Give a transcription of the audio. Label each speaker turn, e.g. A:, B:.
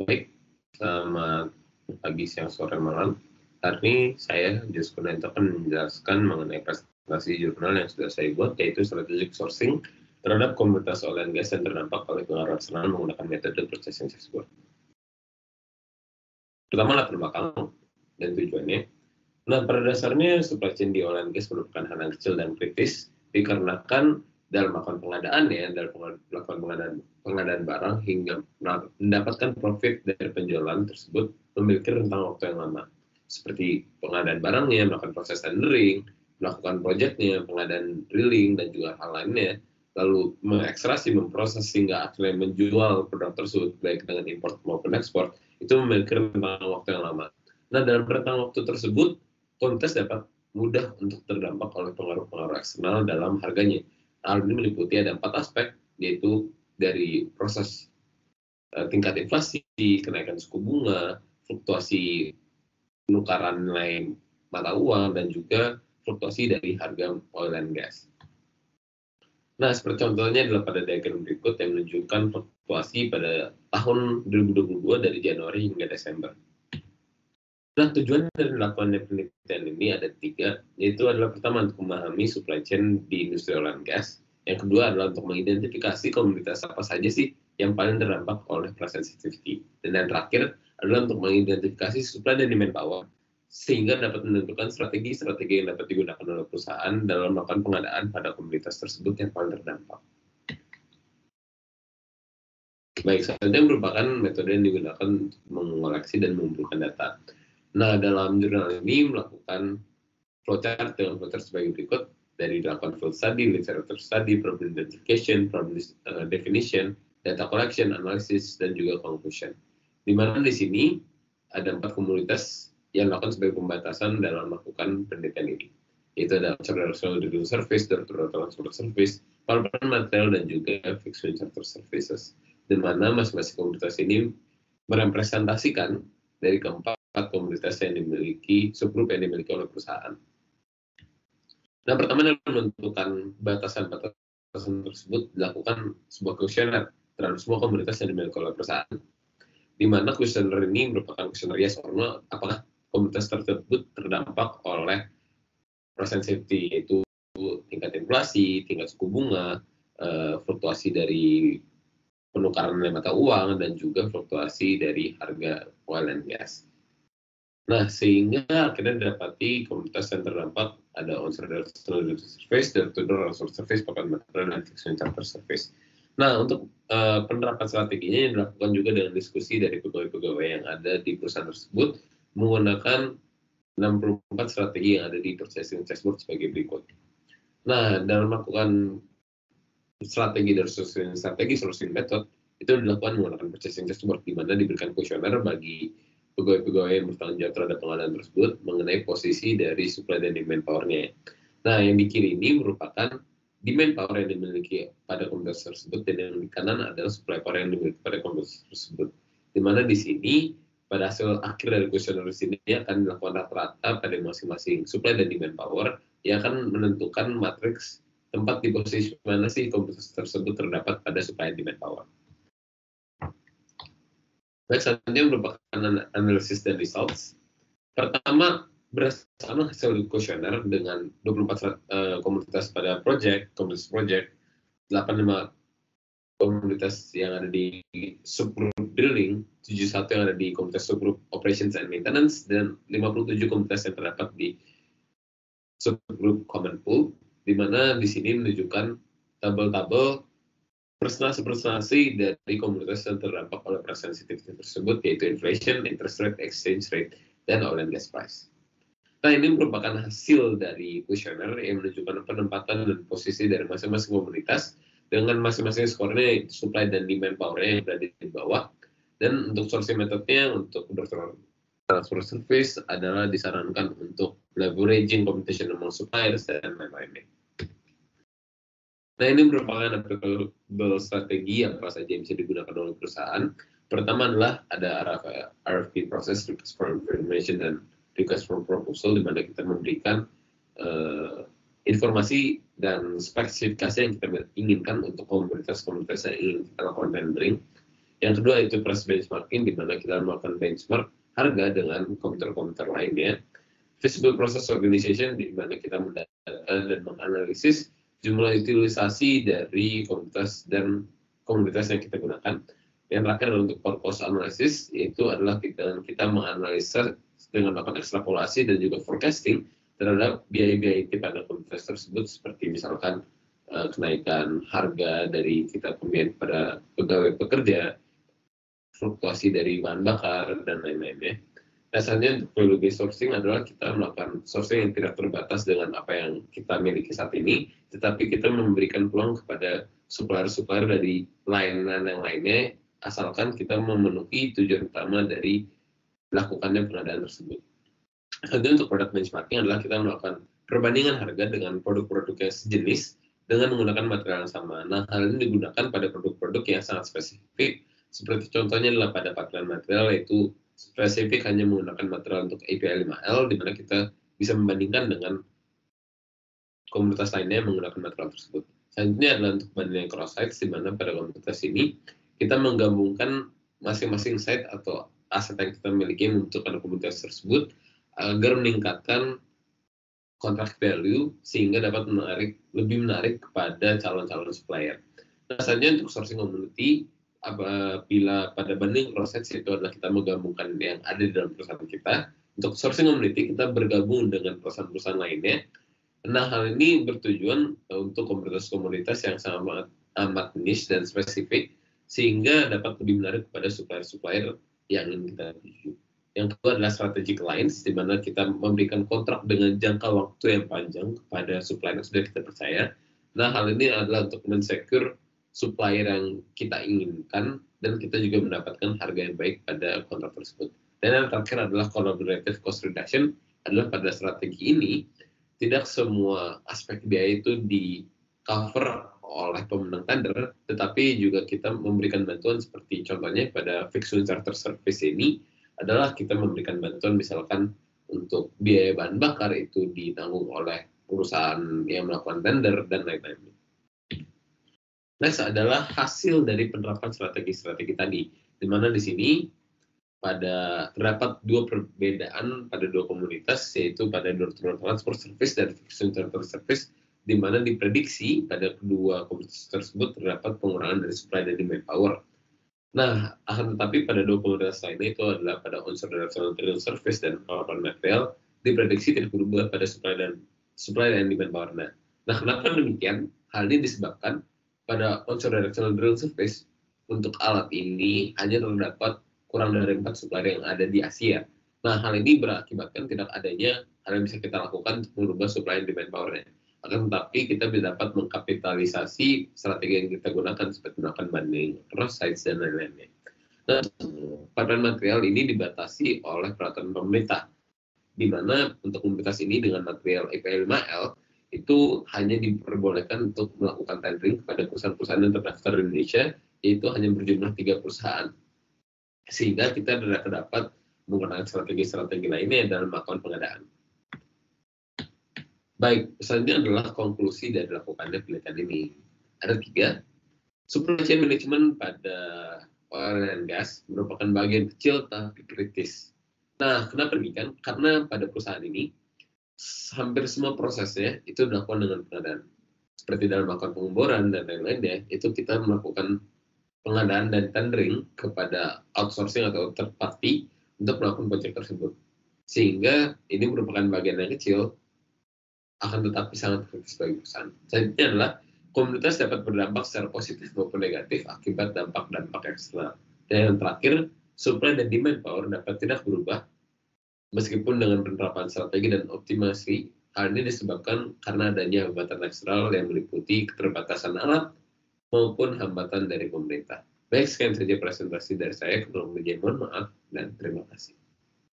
A: Baik, selamat pagi, siang, sore, malam. Hari ini saya, Jus Kunento, akan menjelaskan mengenai presentasi jurnal yang sudah saya buat, yaitu Strategic Sourcing terhadap komunitas oil and gas yang terdampak oleh pengaruh eksternal menggunakan metode processing tersebut. Pertama, latar belakang dan tujuannya. Nah, pada dasarnya supply chain di oil and gas merupakan hal yang kecil dan kritis, dikarenakan dalam melakukan pengadaan barang hingga mendapatkan profit dari penjualan tersebut memiliki rentang waktu yang lama. Seperti pengadaan barangnya, melakukan proses tendering, melakukan proyeknya, pengadaan drilling, dan juga hal lainnya, lalu mengekstraksi, memproses hingga akhirnya menjual produk tersebut, baik dengan import maupun ekspor, itu memiliki rentang waktu yang lama. Nah, dalam rentang waktu tersebut, komunitas dapat mudah untuk terdampak oleh pengaruh-pengaruh eksternal dalam harganya. Hal ini meliputi ada 4 aspek, yaitu dari proses tingkat inflasi, kenaikan suku bunga, fluktuasi penukaran nilai mata uang, dan juga fluktuasi dari harga oil and gas. Nah, seperti contohnya adalah pada diagram berikut yang menunjukkan fluktuasi pada tahun 2022 dari Januari hingga Desember. Nah, tujuan dari melakukan penelitian ini ada 3, yaitu adalah pertama untuk memahami supply chain di industri oil and gas. Yang kedua adalah untuk mengidentifikasi komunitas apa saja sih yang paling terdampak oleh price sensitivity. Dan yang terakhir adalah untuk mengidentifikasi supply dan demand power, sehingga dapat menentukan strategi-strategi yang dapat digunakan oleh perusahaan dalam melakukan pengadaan pada komunitas tersebut yang paling terdampak. Baik, selanjutnya merupakan metode yang digunakan untuk mengoleksi dan mengumpulkan data. Nah, dalam jurnal ini melakukan flowchart dengan flowchart sebagai berikut, dari dilakukan field study, literature study, problem identification, problem definition, data collection, analysis, dan juga conclusion. Di mana di sini ada 4 komunitas yang melakukan sebagai pembatasan dalam melakukan penelitian ini, yaitu ada observational drilling service, directorial transport service, pulp material, dan juga fixed wind charter services. Di mana masing-masing komunitas ini merepresentasikan dari keempat komunitas yang dimiliki, subgroup yang dimiliki oleh perusahaan. Nah, pertama adalah menentukan batasan-batasan tersebut dilakukan sebuah kuesioner terhadap semua komunitas yang dimiliki oleh perusahaan. Di mana kuesioner ini merupakan kuesioner yes or no, apakah komunitas tersebut terdampak oleh price sensitivity, yaitu tingkat inflasi, tingkat suku bunga, fluktuasi dari penukaran nilai mata uang, dan juga fluktuasi dari harga oil and gas. Nah, sehingga akhirnya didapati komunitas yang terdampak ada on-service service, directorial transport service, pakan material, dan fixed wind charter service. Nah, untuk penerapan strateginya yang dilakukan juga dengan diskusi dari pegawai-pegawai yang ada di perusahaan tersebut menggunakan 64 strategi yang ada di purchasing dashboard sebagai berikut. Nah, dalam melakukan strategi dari sourcing method itu dilakukan menggunakan purchasing dashboard, di mana diberikan kuesioner bagi pegawai-pegawai yang bertanggung jawab terhadap pengadaan tersebut mengenai posisi dari supply dan demand power-nya. Nah, yang di kiri ini merupakan demand power yang dimiliki pada komunitas tersebut, dan yang di kanan adalah supply power yang dimiliki pada komunitas tersebut. Di mana di sini pada hasil akhir dari kuesioner ini akan dilakukan rata-rata pada masing-masing supply dan demand power yang akan menentukan matriks tempat di posisi mana sih komunitas tersebut terdapat pada supply and demand power. Baik, selanjutnya merupakan analisis dan results. Pertama, berdasarkan hasil kuesioner dengan 24 komunitas pada komunitas project, 85 komunitas yang ada di subgroup drilling, 71 yang ada di komunitas subgroup operations and maintenance, dan 57 komunitas yang terdapat di subgroup common pool, di mana di sini menunjukkan tabel-tabel presentasi dari komunitas yang terdampak oleh price sensitivity tersebut, yaitu inflation, interest rate, exchange rate, dan oil and gas price. Nah, ini merupakan hasil dari kuesioner yang menunjukkan penempatan dan posisi dari masing-masing komunitas dengan masing-masing skornya, supply dan demand power-nya yang berada di bawah. Dan untuk sourcing metodenya, untuk transport service adalah disarankan untuk leveraging competition among suppliers dan lain-lainnya. Nah, ini merupakan applicable strategi yang apa saja yang bisa digunakan oleh perusahaan. Pertama adalah ada RFP proses, request for information dan request for proposal, di mana kita memberikan informasi dan spesifikasi yang kita inginkan untuk komunitas-komunitas yang ingin kita lakukan tendering. Yang kedua itu price benchmarking, di mana kita melakukan benchmark harga dengan komputer-komputer lainnya. Visible process organization, di mana kita mendata dan menganalisis jumlah utilisasi dari komunitas dan komunitas yang kita gunakan. Yang terakhir adalah untuk purpose analysis, yaitu adalah kita menganalisa dengan melakukan ekstrapolasi dan juga forecasting terhadap biaya-biaya pada komunitas tersebut, seperti misalkan kenaikan harga dari kita pemberian pada pegawai pekerja, fluktuasi dari bahan bakar, dan lain-lainnya. Dasarnya untuk value based sourcing adalah kita melakukan sourcing yang tidak terbatas dengan apa yang kita miliki saat ini, tetapi kita memberikan peluang kepada supplier-supplier dari layanan yang lainnya, asalkan kita memenuhi tujuan utama dari melakukannya pengadaan tersebut. Kemudian untuk product benchmarking adalah kita melakukan perbandingan harga dengan produk-produk yang sejenis dengan menggunakan material yang sama. Nah, hal ini digunakan pada produk-produk yang sangat spesifik, seperti contohnya adalah pada pakaian material, yaitu spesifik hanya menggunakan material untuk API 5L, di mana kita bisa membandingkan dengan komunitas lainnya yang menggunakan material tersebut. Selanjutnya adalah untuk bandingan cross sites, di mana pada komunitas ini kita menggabungkan masing-masing site atau aset yang kita miliki untuk komunitas tersebut agar meningkatkan contract value sehingga dapat lebih menarik kepada calon-calon supplier. Nah, selanjutnya untuk sourcing community, apabila pada banding proses itu adalah kita menggabungkan yang ada di dalam perusahaan kita. Untuk sourcing community kita bergabung dengan perusahaan-perusahaan lainnya. Nah, hal ini bertujuan untuk komunitas-komunitas yang sangat amat niche dan spesifik sehingga dapat lebih menarik kepada supplier-supplier yang ingin kita tuju. Yang kedua adalah strategic alliance, di mana kita memberikan kontrak dengan jangka waktu yang panjang kepada supplier yang sudah kita percaya. Nah, hal ini adalah untuk men-secure supplier yang kita inginkan, dan kita juga mendapatkan harga yang baik pada kontrak tersebut. Dan yang terakhir adalah collaborative cost reduction, adalah pada strategi ini, tidak semua aspek biaya itu di cover oleh pemenang tender, tetapi juga kita memberikan bantuan seperti contohnya pada fixed charter service ini, adalah kita memberikan bantuan misalkan untuk biaya bahan bakar itu ditanggung oleh perusahaan yang melakukan tender dan lain-lain. Next adalah hasil dari penerapan strategi-strategi tadi, di mana di sini terdapat dua perbedaan pada dua komunitas, yaitu pada door-to-door transport service dan fixed charter service, di mana diprediksi pada kedua komunitas tersebut terdapat pengurangan dari supply dan demand power. Nah, akan tetapi pada dua komunitas lainnya itu adalah pada unsur directional drilling service dan pengelolaan material, diprediksi tidak berubah pada supply dan demand power. Nah, kenapa demikian? Hal ini disebabkan pada unsur directional drilling service untuk alat ini hanya terdapat kurang dari 4 supplier yang ada di Asia. Nah, hal ini berakibatkan tidak adanya hal yang bisa kita lakukan untuk merubah supply dan demand power-nya. Akan tetapi kita dapat mengkapitalisasi strategi yang kita gunakan seperti melakukan banding cross sites dan lain-lainnya. Nah, paparan material ini dibatasi oleh peraturan pemerintah, di mana untuk komunitas ini dengan material API 5L itu hanya diperbolehkan untuk melakukan tendering kepada perusahaan-perusahaan yang terdaftar di Indonesia, yaitu hanya berjumlah 3 perusahaan. Sehingga kita dapat menggunakan strategi-strategi lainnya dalam melakukan pengadaan. Baik, selanjutnya adalah konklusi dari dilakukannya penelitian ini. Ada 3. Supply chain management pada oil and gas merupakan bagian kecil tapi kritis. Nah, kenapa demikian? Karena pada perusahaan ini, hampir semua prosesnya itu dilakukan dengan pengadaan. Seperti dalam melakukan pengeboran dan lain-lainnya, itu kita melakukan pengadaan dan tendering kepada outsourcing atau third party untuk melakukan proyek tersebut. Sehingga ini merupakan bagian yang kecil, akan tetapi sangat kritis bagi perusahaan. Selanjutnya adalah komunitas dapat berdampak secara positif maupun negatif akibat dampak-dampak eksternal. Dan yang terakhir, supply dan demand power dapat tidak berubah meskipun dengan penerapan strategi dan optimasi. Hal ini disebabkan karena adanya hambatan eksternal yang meliputi keterbatasan alat maupun hambatan dari pemerintah. Baik, sekian saja presentasi dari saya. Kurang lebihnya mohon maaf dan terima kasih.